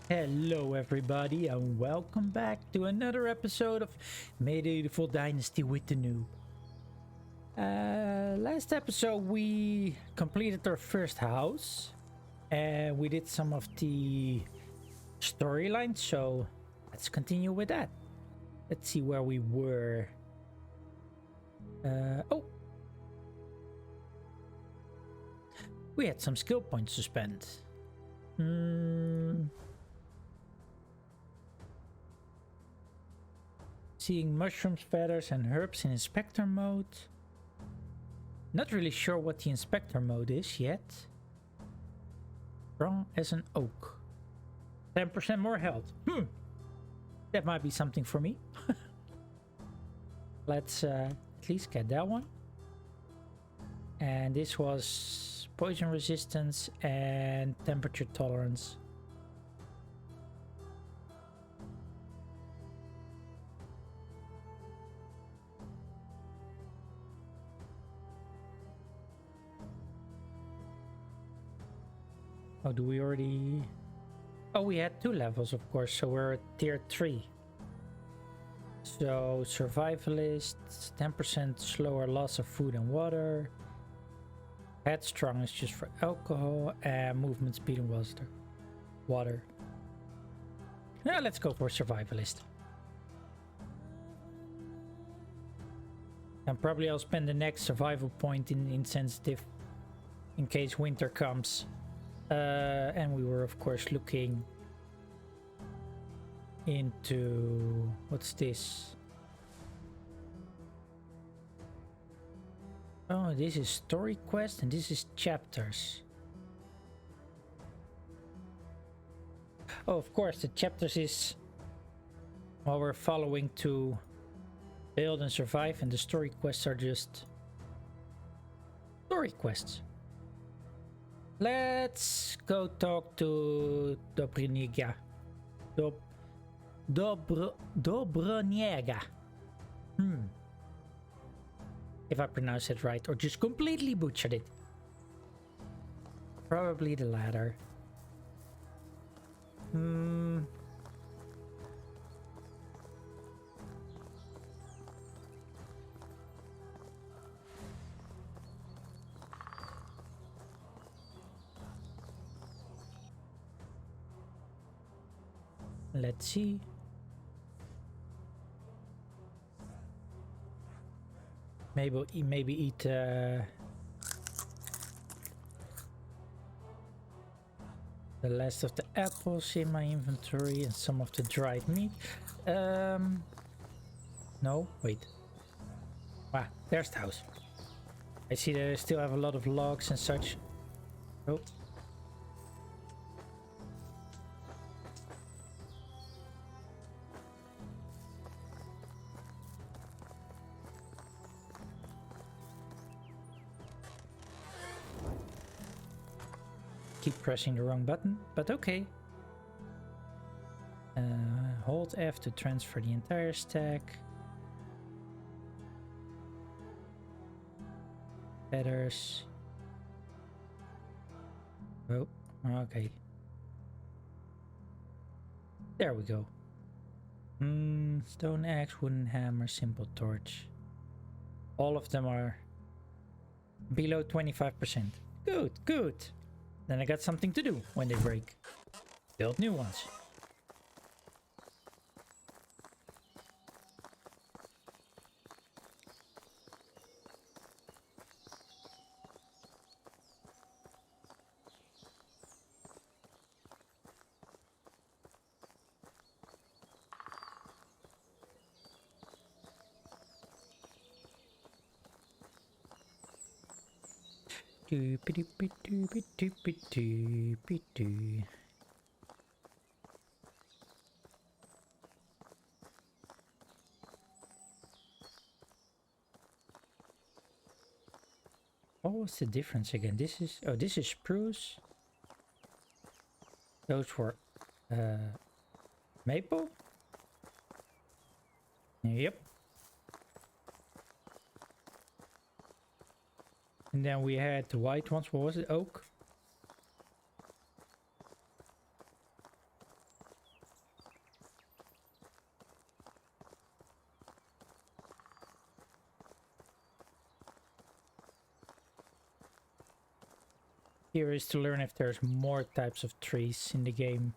Hello everybody and welcome back to another episode of Medieval Dynasty with the Noob. Last episode we completed our first house and we did some of the storylines, so let's continue with that. Let's see where we were. We had some skill points to spend. Seeing mushrooms, feathers and herbs in inspector mode. Not really sure what the inspector mode is yet. Strong as an oak. 10% more health. That might be something for me. Let's at least get that one. And this was poison resistance and temperature tolerance. Oh, do we already... Oh, we had 2 levels, of course, so we're at tier 3. So, survivalist, 10% slower loss of food and water. Headstrong is just for alcohol, and movement speed and water. Now let's go for survivalist. And probably I'll spend the next survival point in insensitive in case winter comes. And we were of course looking into what's this? Oh, this is story quest and this is chapters. Oh, of course the chapters is while we're following to build and survive, and the story quests are just story quests. Let's go talk to Dobroniega. Dobroniega. If I pronounce it right or just completely butchered it. Probably the latter. Let's see. Maybe eat the last of the apples in my inventory and some of the dried meat. No, wait. Wow, there's the house. I see that I still have a lot of logs and such. Oh. Keep pressing the wrong button, but okay. Hold F to transfer the entire stack. Feathers. Oh, okay. There we go. Stone axe, wooden hammer, simple torch. All of them are below 25%. Good, good. Then I got something to do when they break. Build new ones. What was the difference again? This is spruce. Those were maple. Yep. And then we had the white ones. What was it? Oak? Curious to learn if there's more types of trees in the game.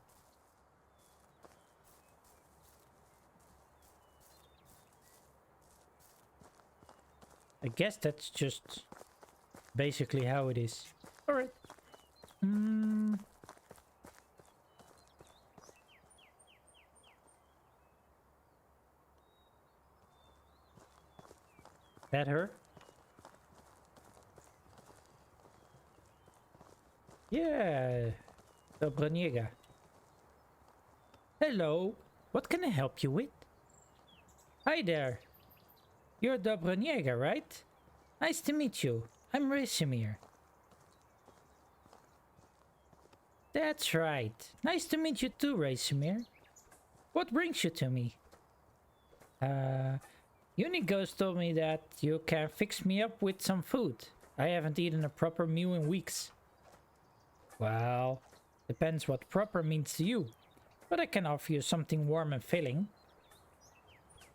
I guess that's just basically how it is. Alright. That her? Yeah. Dobraniega. Hello. What can I help you with? Hi there. You're Dobraniega, right? Nice to meet you. I'm Rasimir. That's right. Nice to meet you too, Rasimir. What brings you to me? Unighost told me that you can fix me up with some food. I haven't eaten a proper meal in weeks. Well, depends what proper means to you. But I can offer you something warm and filling.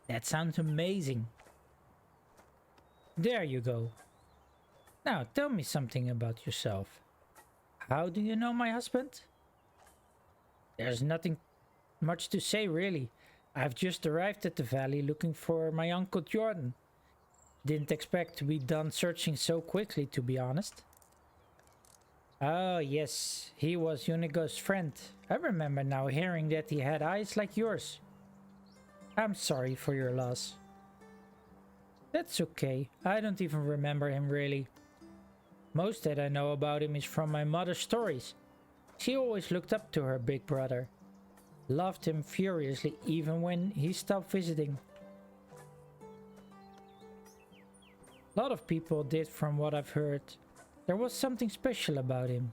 That sounds amazing. There you go. Now tell me something about yourself. How do you know my husband? There's nothing much to say really. I've just arrived at the valley looking for my Uncle Jordan. Didn't expect to be done searching so quickly, to be honest. Oh yes, he was Unigo's friend. I remember now hearing that he had eyes like yours. I'm sorry for your loss. That's okay, I don't even remember him really. Most that I know about him is from my mother's stories. She always looked up to her big brother. Loved him furiously even when he stopped visiting. A lot of people did from what I've heard. There was something special about him.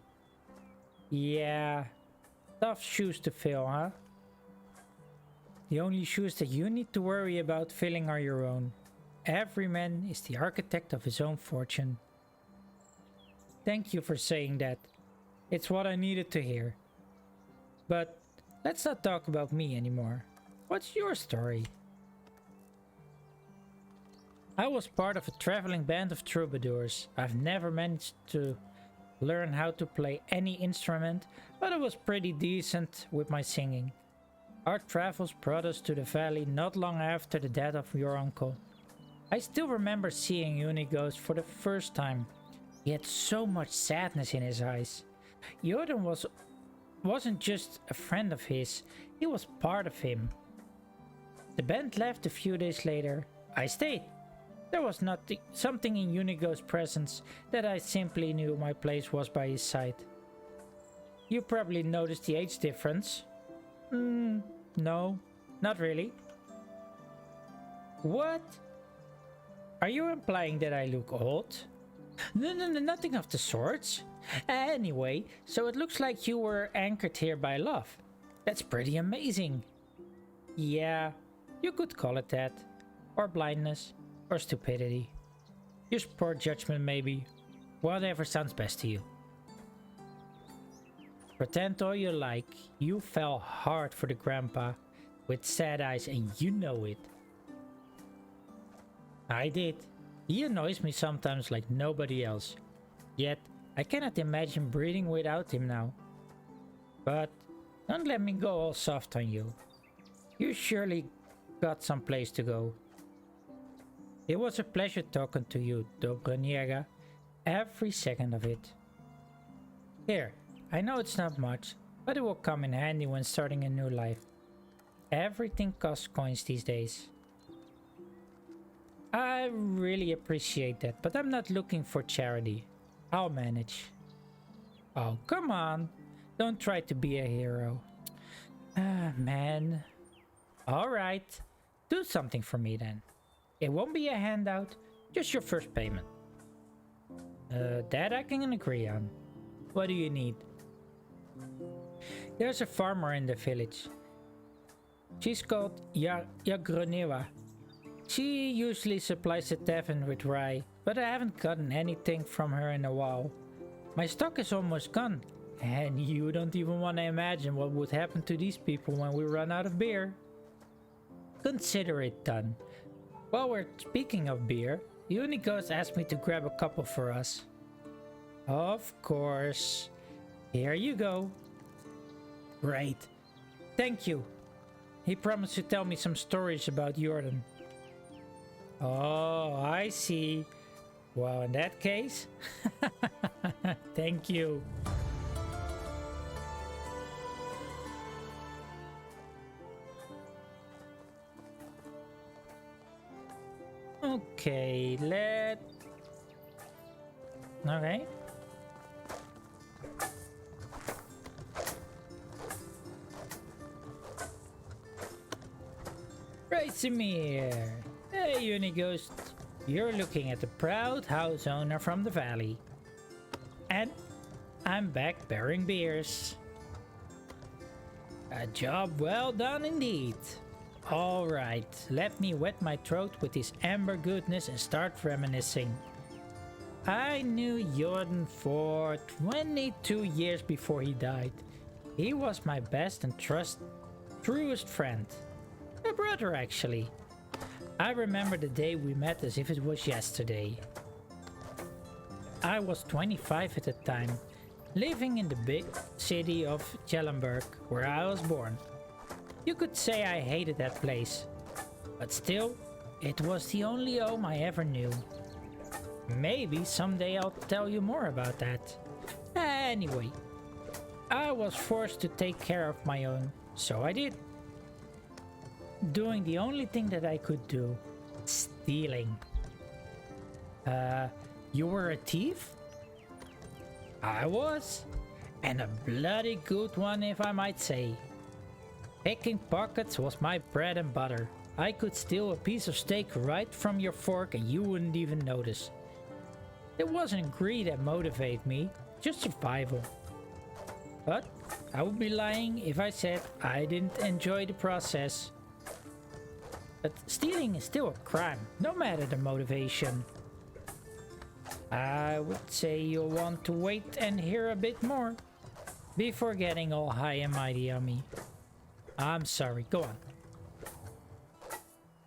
Yeah, tough shoes to fill, huh? The only shoes that you need to worry about filling are your own. Every man is the architect of his own fortune. Thank you for saying that. It's what I needed to hear. But let's not talk about me anymore. What's your story? I was part of a traveling band of troubadours. I've never managed to learn how to play any instrument, but I was pretty decent with my singing. Our travels brought us to the valley not long after the death of your uncle. I still remember seeing Unighost for the first time. He had so much sadness in his eyes. Jordan wasn't just a friend of his, he was part of him. The band left a few days later. I stayed. There was something in Unigo's presence that I simply knew my place was by his side. You probably noticed the age difference. No, not really. What? Are you implying that I look old? No, nothing of the sorts. Anyway, so it looks like you were anchored here by love. That's pretty amazing. Yeah, you could call it that. Or blindness. Or stupidity. Just poor judgment maybe. Whatever sounds best to you. Pretend all you like. You fell hard for the grandpa with sad eyes and you know it. I did. He annoys me sometimes like nobody else. Yet, I cannot imagine breathing without him now. But don't let me go all soft on you. You surely got some place to go. It was a pleasure talking to you, Dobraniega. Every second of it. Here, I know it's not much, but it will come in handy when starting a new life. Everything costs coins these days. I really appreciate that, but I'm not looking for charity. I'll manage. Oh, come on. Don't try to be a hero. Ah, man. Alright. Do something for me then. It won't be a handout, just your first payment. That I can agree on. What do you need? There's a farmer in the village. She's called Yagronewa. She usually supplies the tavern with rye, but I haven't gotten anything from her in a while. My stock is almost gone, and you don't even want to imagine what would happen to these people when we run out of beer. Consider it done. While we're speaking of beer, Unighost asked me to grab a couple for us. Of course. Here you go. Great. Thank you. He promised to tell me some stories about Jordan. Oh, I see. Well, in that case, thank you. Okay, Okay. Racimir. Hey, Unighost. You're looking at the proud house owner from the valley. And I'm back bearing beers. A job well done indeed. Alright, let me wet my throat with this amber goodness and start reminiscing. I knew Jordan for 22 years before he died. He was my best and truest friend. A brother, actually. I remember the day we met as if it was yesterday. I was 25 at the time, living in the big city of Jellenburg, where I was born. You could say I hated that place, but still, it was the only home I ever knew. Maybe someday I'll tell you more about that. Anyway, I was forced to take care of my own, so I did. Doing the only thing that I could do, stealing. You were a thief? I was, and a bloody good one if I might say. Picking pockets was my bread and butter. I could steal a piece of steak right from your fork and you wouldn't even notice. It wasn't greed that motivated me, just survival. But I would be lying if I said I didn't enjoy the process. But stealing is still a crime, no matter the motivation. I would say you'll want to wait and hear a bit more before getting all high and mighty on me. I'm sorry, go on.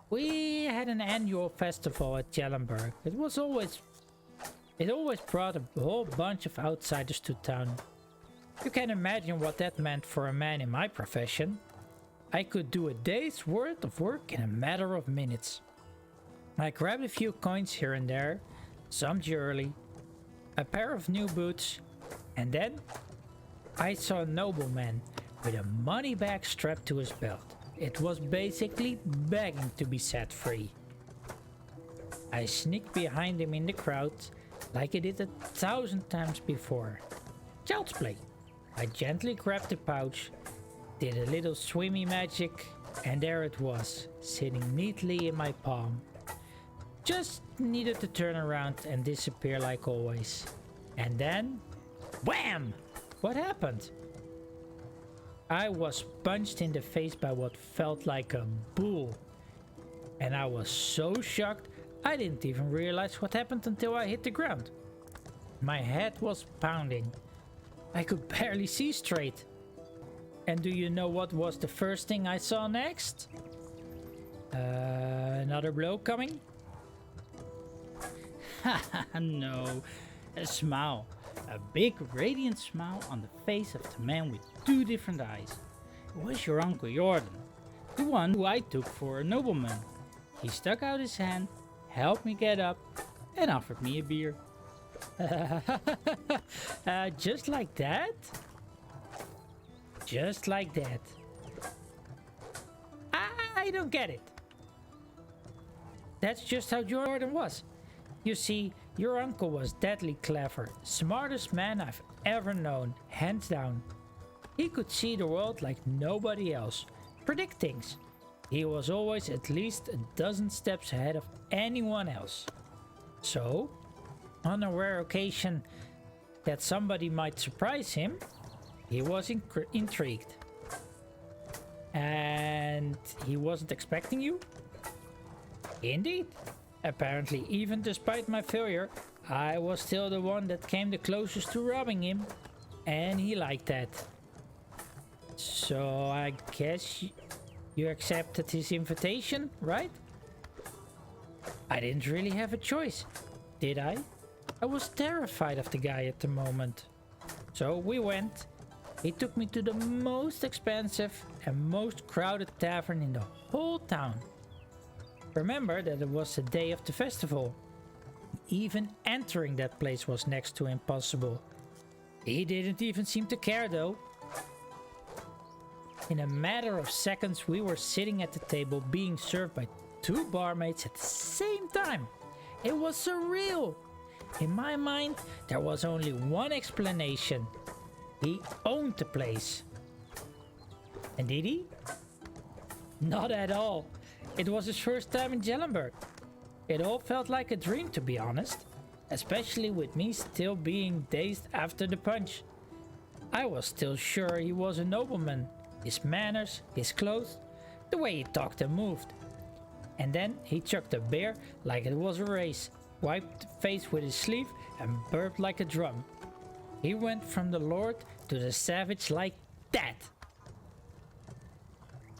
We had an annual festival at Jellenburg. It always brought a whole bunch of outsiders to town. You can imagine what that meant for a man in my profession. I could do a day's worth of work in a matter of minutes. I grabbed a few coins here and there, some jewelry, a pair of new boots, and then I saw a nobleman with a money bag strapped to his belt. It was basically begging to be set free. I sneaked behind him in the crowd like I did 1,000 times before. Child's play. I gently grabbed the pouch, did a little swimmy magic, and there it was, sitting neatly in my palm. Just needed to turn around and disappear like always. And then, wham! What happened? I was punched in the face by what felt like a bull. And I was so shocked, I didn't even realize what happened until I hit the ground. My head was pounding. I could barely see straight. And do you know what was the first thing I saw next? Another blow coming? Haha, no. A smile. A big radiant smile on the face of the man with two different eyes. It was your Uncle Jordan, the one who I took for a nobleman. He stuck out his hand, helped me get up, and offered me a beer. Just like that? Just like that. I don't get it. That's just how Jordan was. You see, your uncle was deadly clever, smartest man I've ever known, hands down. He could see the world like nobody else, predict things. He was always at least a dozen steps ahead of anyone else. So, on a rare occasion that somebody might surprise him, he was intrigued. And he wasn't expecting you? Indeed. Apparently, even despite my failure, I was still the one that came the closest to robbing him. And he liked that. So I guess you accepted his invitation, right? I didn't really have a choice, did I? I was terrified of the guy at the moment. So we went. He took me to the most expensive and most crowded tavern in the whole town. Remember that it was the day of the festival. Even entering that place was next to impossible. He didn't even seem to care though. In a matter of seconds, we were sitting at the table being served by 2 barmaids at the same time. It was surreal. In my mind, there was only one explanation. He owned the place. And did he? Not at all. It was his first time in Jellenburg. It all felt like a dream, to be honest. Especially with me still being dazed after the punch. I was still sure he was a nobleman. His manners, his clothes, the way he talked and moved. And then he chucked a beer like it was a race, wiped the face with his sleeve and burped like a drum. He went from the lord to the savage like that.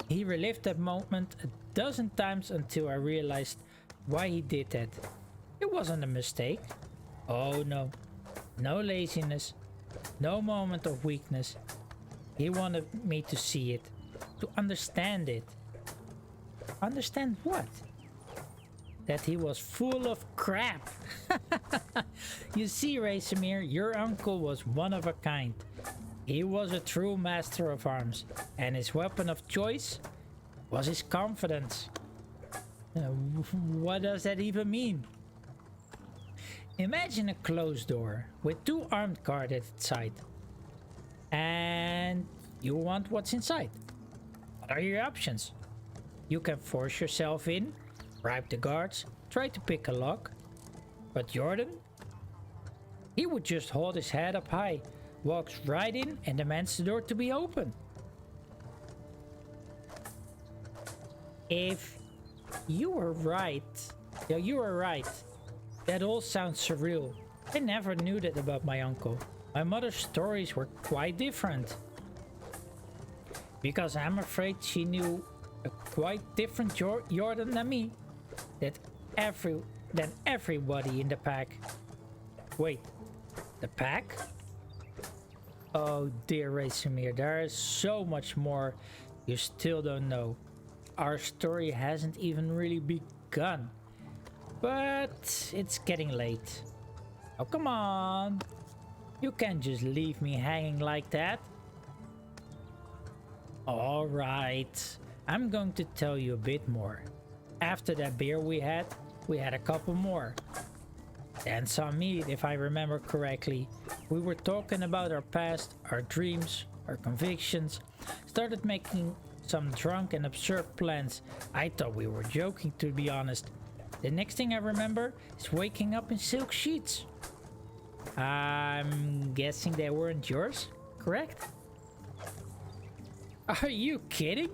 He relived that moment a dozen times until I realized why he did that. It wasn't a mistake. Oh no. No laziness. No moment of weakness. He wanted me to see it. To understand it. Understand what? That he was full of crap. You see, Racemir, your uncle was one of a kind. He was a true master of arms, and his weapon of choice was his confidence. What does that even mean? Imagine a closed door with 2 armed guards at its side. And you want what's inside. What are your options? You can force yourself in, bribe the guards, try to pick a lock. But Jordan? He would just hold his head up high, walks right in and demands the door to be open. If you were right, yeah, you were right. That all sounds surreal. I never knew that about my uncle. My mother's stories were quite different. Because I'm afraid she knew a quite different Jordan than me. Than everybody in the pack. Wait, the pack? Oh dear Racemir, there is so much more you still don't know. Our story hasn't even really begun. But it's getting late. Oh come on. You can't just leave me hanging like that. Alright, I'm going to tell you a bit more. After that beer we had a couple more. Then some meat, if I remember correctly. We were talking about our past, our dreams, our convictions. Started making some drunk and absurd plans. I thought we were joking, to be honest. The next thing I remember is waking up in silk sheets. I'm guessing they weren't yours, correct? Are you kidding?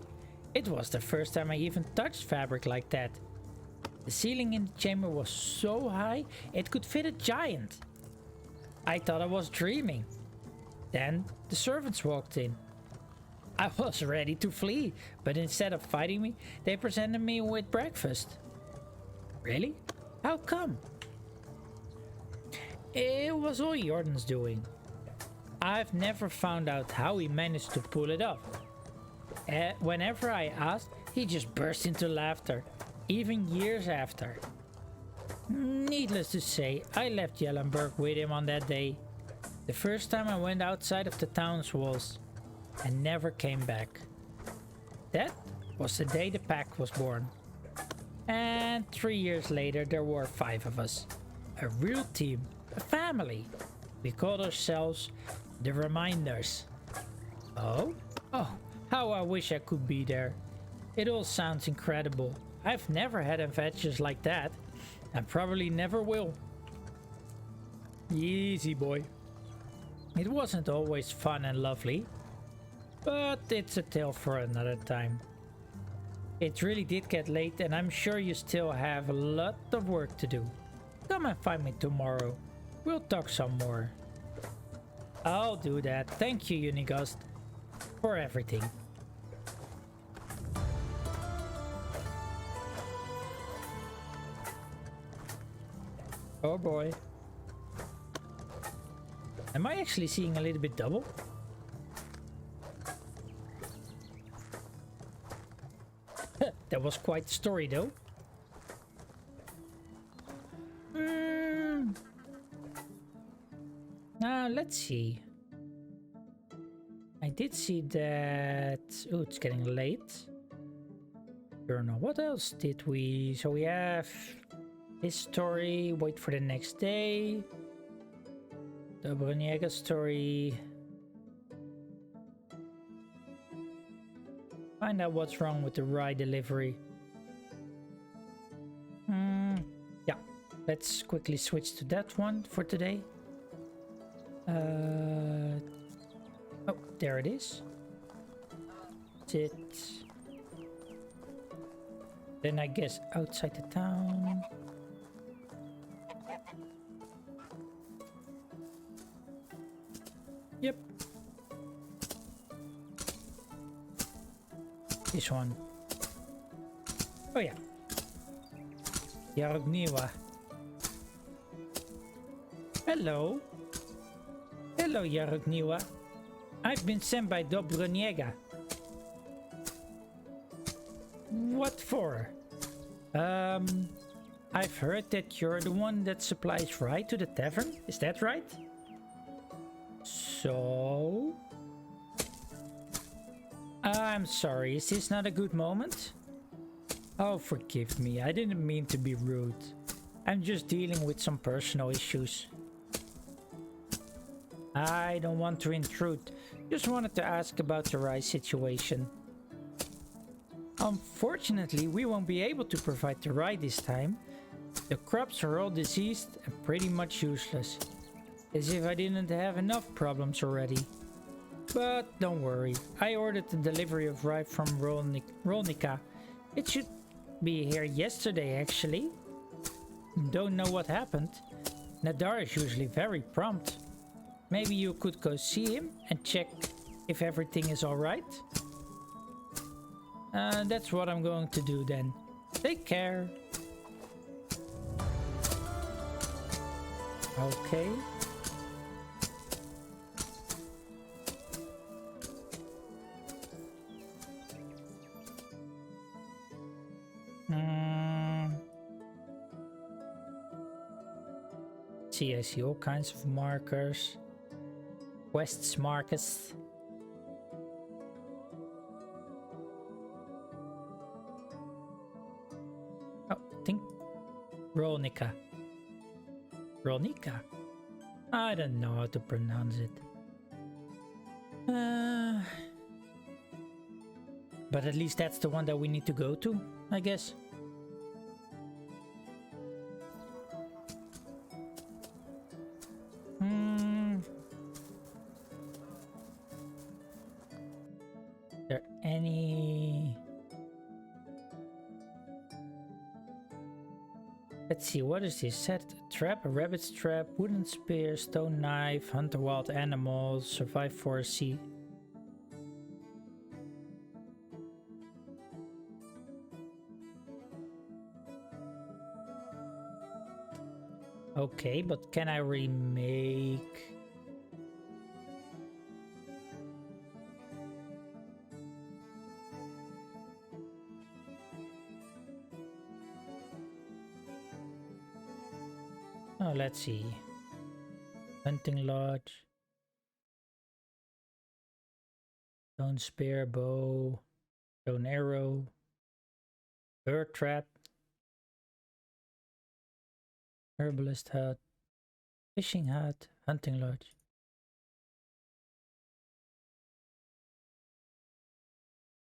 It was the first time I even touched fabric like that. The ceiling in the chamber was so high it could fit a giant. I thought I was dreaming. Then the servants walked in. I was ready to flee, but instead of fighting me, they presented me with breakfast. Really? How come? It was all Jordan's doing. I've never found out how he managed to pull it off. Whenever I asked, he just burst into laughter, even years after. Needless to say, I left Jellenburg with him on that day. The first time I went outside of the town's walls, and never came back. That was the day the pack was born. And 3 years later there were 5 of us. A real team, a family. We called ourselves the Reminders. Oh? Oh, how I wish I could be there. It all sounds incredible. I've never had adventures like that, and probably never will. Easy boy. It wasn't always fun and lovely, but it's a tale for another time. It really did get late, and I'm sure you still have a lot of work to do. Come and find me tomorrow. We'll talk some more. I'll do that. Thank you, Unigust, for everything. Oh boy. Am I actually seeing a little bit double? That was quite the story though. Now let's see. I did see that... Oh, it's getting late. Journal. What else did we... So we have his story. Wait for the next day. The Bruniega story. Find out what's wrong with the rye delivery. Yeah, let's quickly switch to that one for today. Oh, there it is. Sit. Then I guess outside the town. Yep. This one. Oh yeah. Yarogniwa. Hello. Hello, Yarogniwa. I've been sent by Dobroniega. What for? I've heard that you're the one that supplies rye to the tavern. Is that right? So... I'm sorry, is this not a good moment? Oh, forgive me, I didn't mean to be rude. I'm just dealing with some personal issues. I don't want to intrude. Just wanted to ask about the rice situation. Unfortunately, we won't be able to provide the rye this time. The crops are all diseased and pretty much useless. As if I didn't have enough problems already. But don't worry, I ordered the delivery of rye from Rolnica. It should be here yesterday actually. Don't know what happened. Nadar is usually very prompt. Maybe you could go see him and check if everything is alright. That's what I'm going to do then. Take care. Okay. See, I see all kinds of markers. Quests markers. Oh, I think Rolnica. Rolnica? I don't know how to pronounce it. But at least that's the one that we need to go to, I guess. There any... Let's see, what is this? Set a trap, a rabbit's trap, wooden spear, stone knife, hunter wild animals, survive for a sea. Okay, but can I remake? Oh, let's see. Hunting lodge. Stone spear, bow, stone arrow, bird trap, herbalist hut, fishing hut, hunting lodge.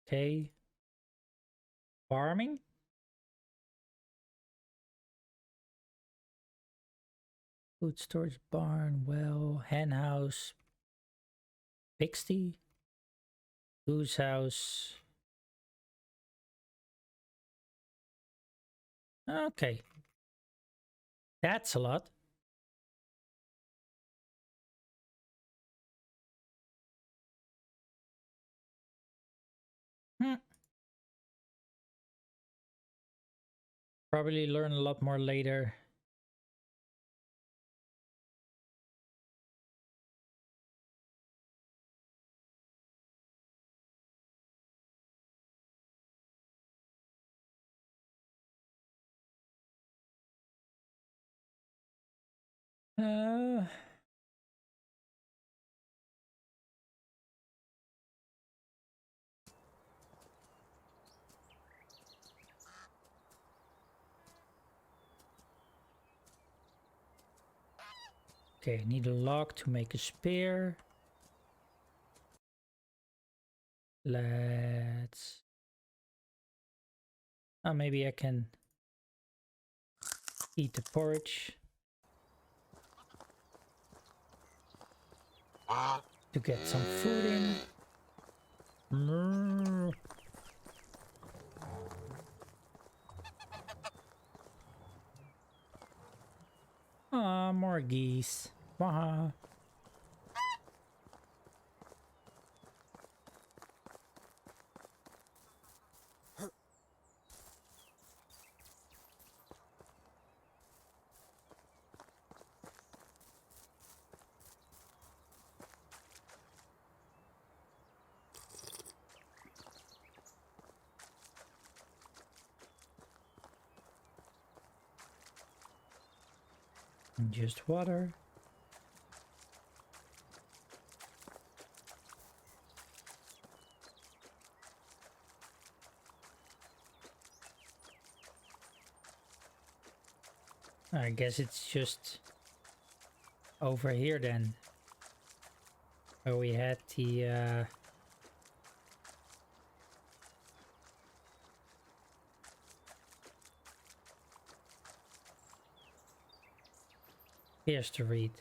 Okay. Farming? Food storage barn, well, hen house, pigsty, goose house. Okay. That's a lot. Probably learn a lot more later. Uh, okay, need a log to make a spear. Let's... Oh, maybe I can eat the porridge to get some food in. Ah, more geese. Waha. And just water. I guess it's just over here then, where we had the here's to read.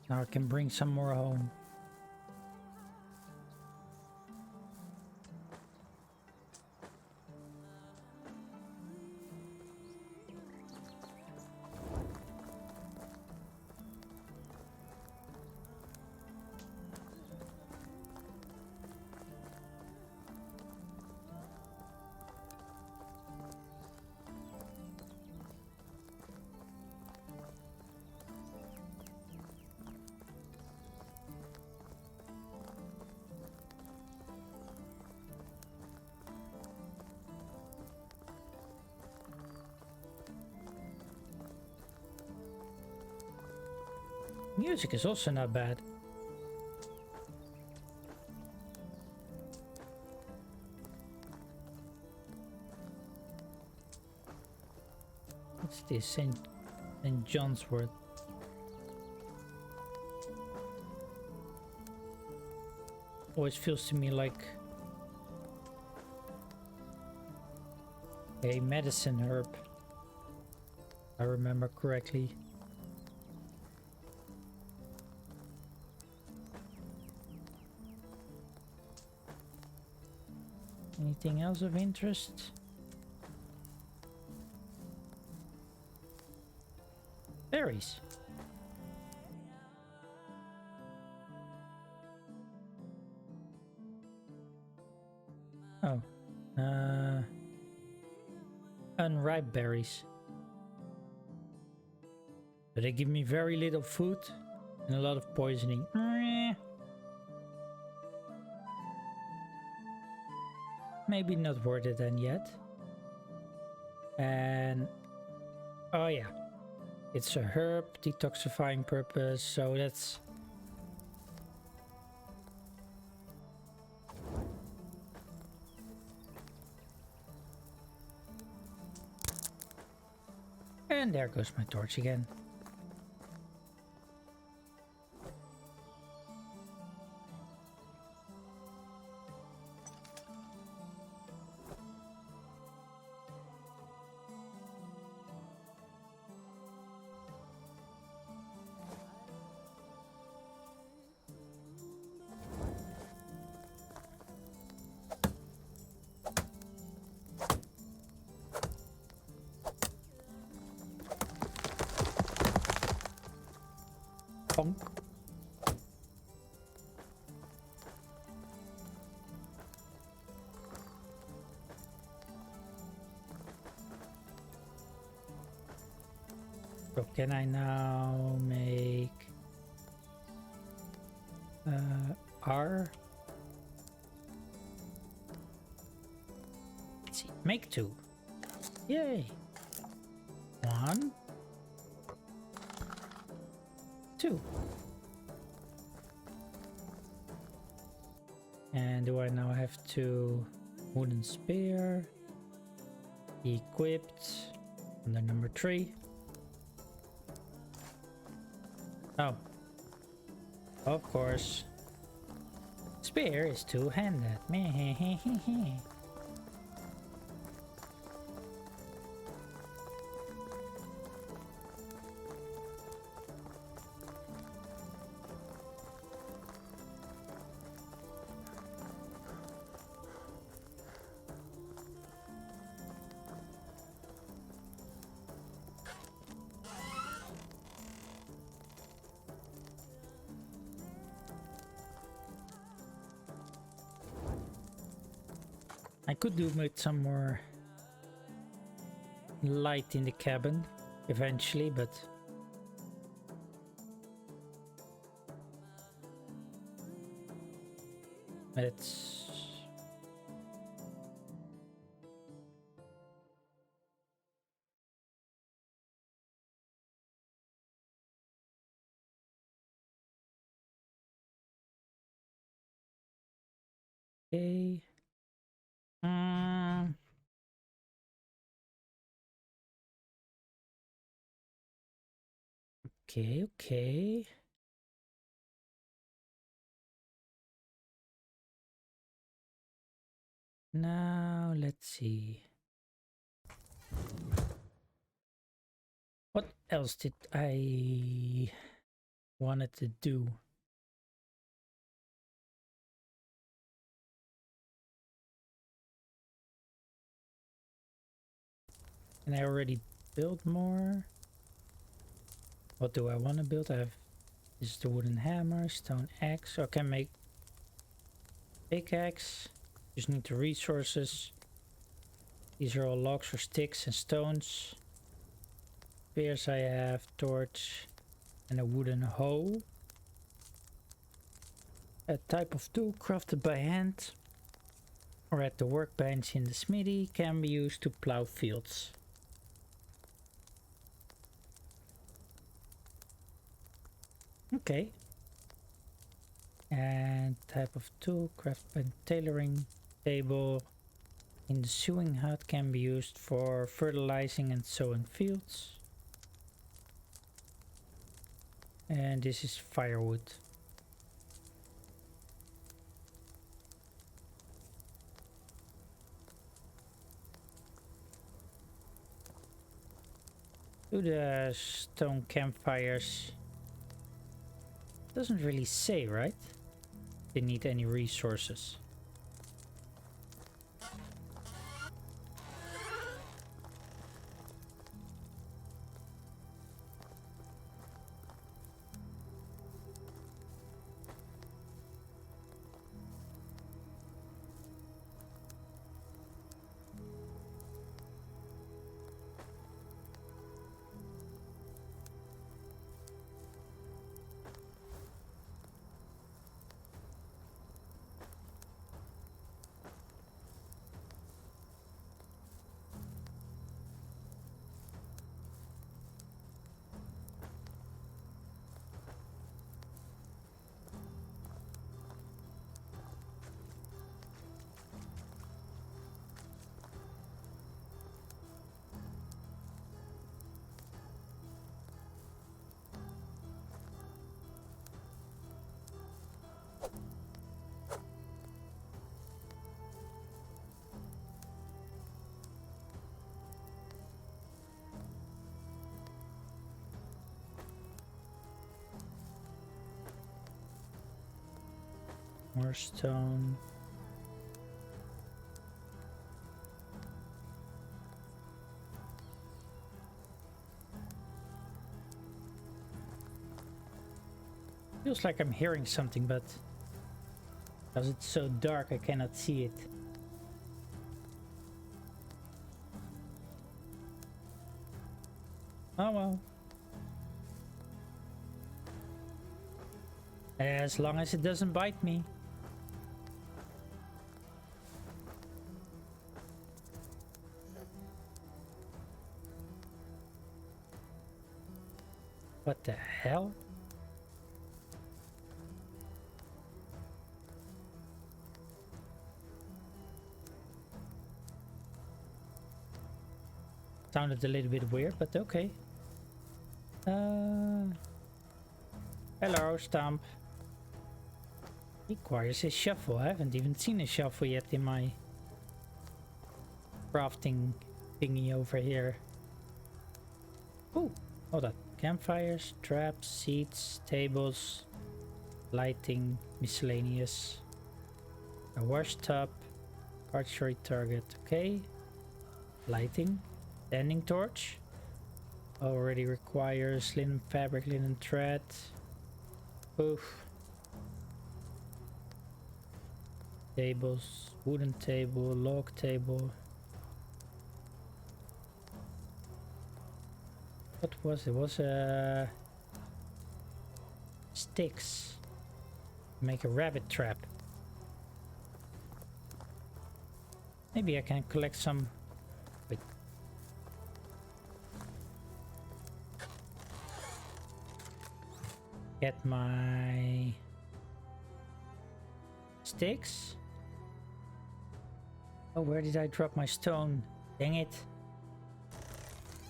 Now I can bring some more home. Music is also not bad. What's this? St. John's Wort. Always feels to me like a medicine herb, if I remember correctly. Anything else of interest? Berries. Oh. Unripe berries. But they give me very little food and a lot of poisoning. Maybe not worth it then yet. And oh yeah, it's a herb, detoxifying purpose, so that's and there goes my torch again. Bonk. So can I now make R? Let's see. Make 2. Yay. 1, 2. And do I now have to wooden spear equipped under number 3? Oh, of course. Spear is two-handed. Meh. I could do with some more light in the cabin eventually, but it's okay. Okay. Now let's see. What else did I wanted to do? Can I already build more? What do I want to build? I have this is the wooden hammer, stone axe. So I can make pickaxe. Just need the resources. These are all logs or sticks and stones. Spears I have, torch, and a wooden hoe. A type of tool crafted by hand or at the workbench in the smithy can be used to plow fields. Okay. And type of tool crafted by tailoring table in the sewing hut can be used for fertilizing and sowing fields. And this is firewood. Do the stone campfires. Doesn't really say, right? They need any resources. More stone. Feels like I'm hearing something, but because it's so dark, I cannot see it. Oh well. As long as it doesn't bite me. What the hell? Sounded a little bit weird, but okay. Hello, Stump. Requires a shovel. I haven't even seen a shovel yet in my crafting thingy over here. Oh, hold on. Campfires, traps, seats, tables, lighting, miscellaneous, a wash tub, archery target. Okay. Lighting, standing torch. Already requires linen fabric, linen thread. Oof. Tables, wooden table, log table. What was it? Was sticks. Make a rabbit trap. Maybe I can collect some. Wait. Get my sticks. Oh, where did I drop my stone? Dang it.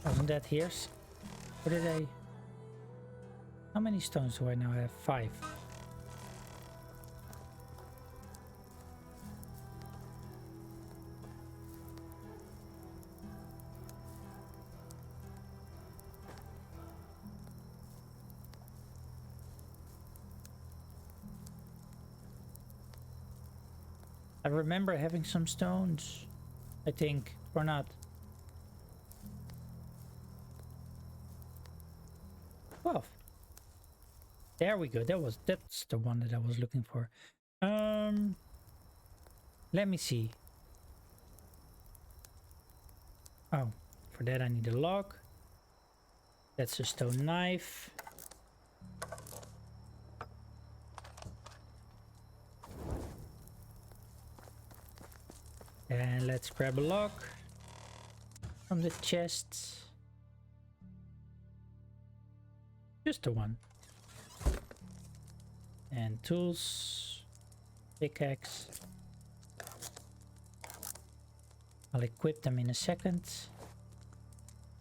Wasn't that here? Where did I... How many stones do I now have? 5. I remember having some stones, I think, or not. 12. There we go. That's the one that I was looking for. Let me see. Oh, for that I need a log. That's a stone knife. And let's grab a log from the chests. Just the one. And tools. Pickaxe. I'll equip them in a second.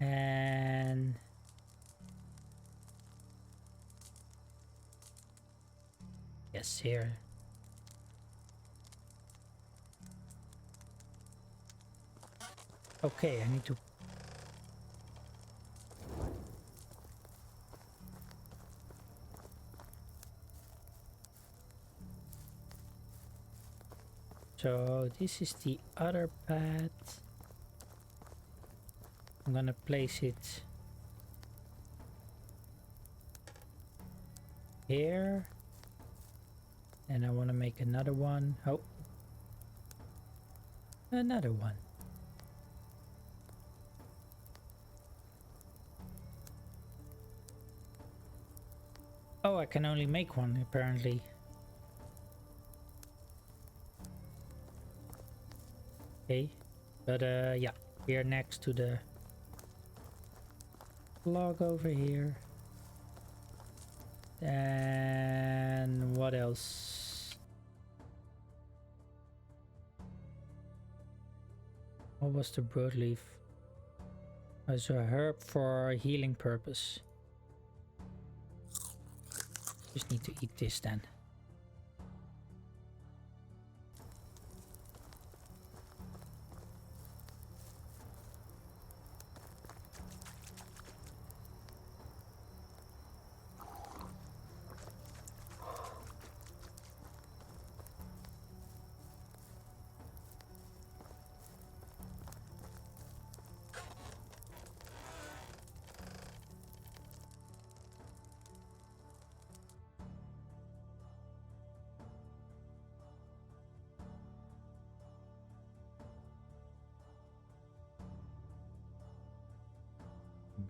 And... yes, here. Okay, I need to... So this is the other path. I'm gonna place it here. And I want to make another one. Oh. Another one. Oh, I can only make one apparently. Okay, but yeah, here next to the log over here. And what else? What was the broadleaf? As a herb for healing purpose. Just need to eat this then.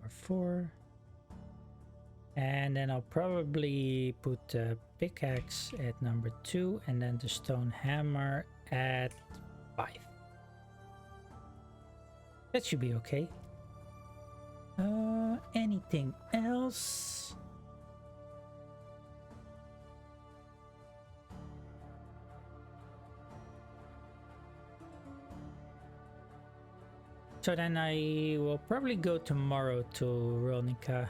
number 4. And then I'll probably put the pickaxe at number 2 and then the stone hammer at 5. That should be okay. Anything else? So then I will probably go tomorrow to Rolnica.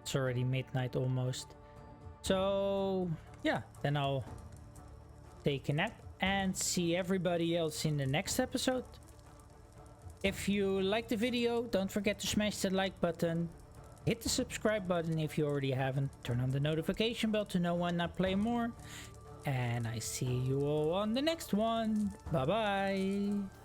It's already midnight almost. So yeah, then I'll take a nap and see everybody else in the next episode. If you liked the video, don't forget to smash the like button. Hit the subscribe button if you already haven't. Turn on the notification bell to know when I play more. And I see you all on the next one. Bye bye.